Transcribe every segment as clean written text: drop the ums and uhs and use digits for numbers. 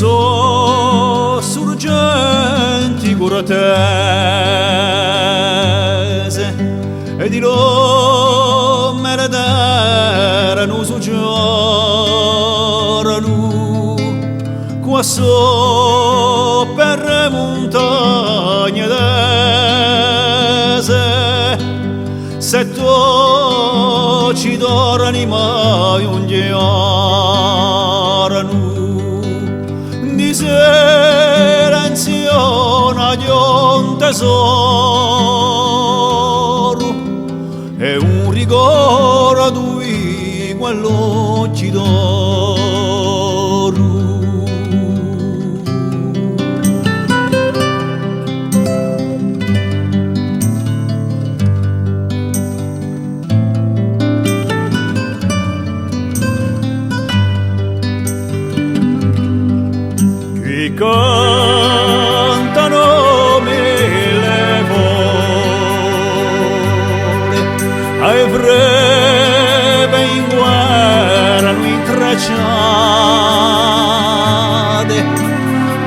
so sorgenti cortese e di lo merederano su giorno qua so per montagne dese se tu ci dorani mai un giorno di silenziona di un tesoro e un rigore di quello ci d'oro. Qui cantano mille vole ai breve in guerra intrecciate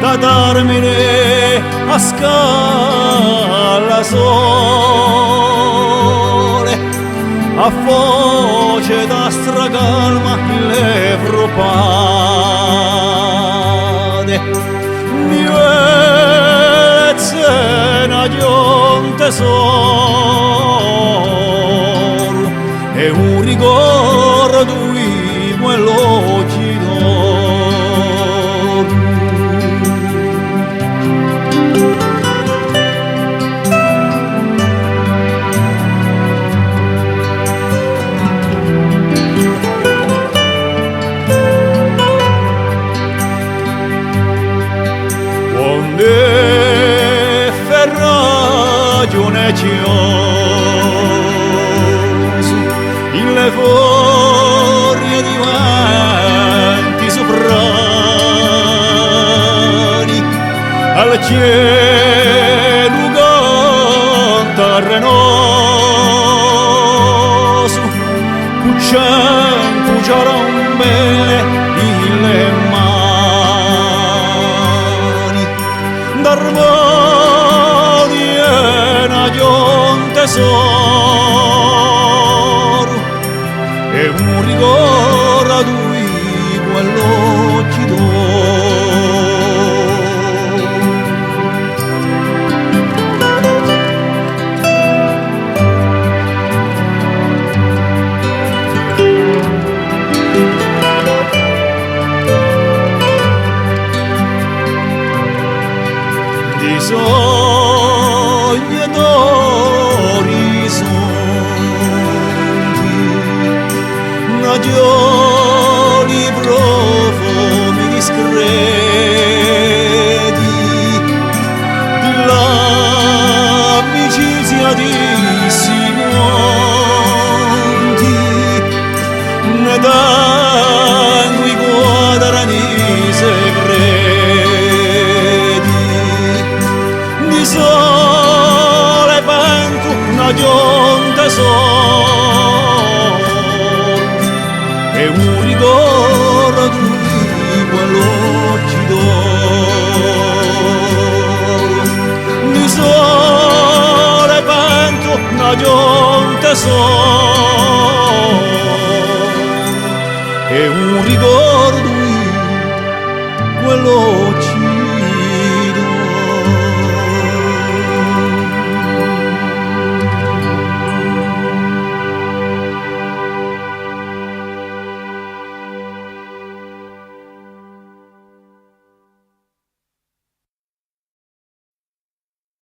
da Termine a Scala sole a voce da stracalma le propade mi cena di un tesoro e un ricordo di quello ci d'oro. Onde ferragione cioso in le foglie di venti soprani al cielo terrenoso cuccian cucciarombele in le mani d'armonia di un tesoro e un rigore di quello ci d'oro. Di sogni ed orizzonti nagioli profumi discreti di l'amicizia di Simonti ne danno i quadrani segreti di sole vento una un tesoro e un ricordo di quello ci d'oro di sole vento una un tesoro e un ricordo di quello ci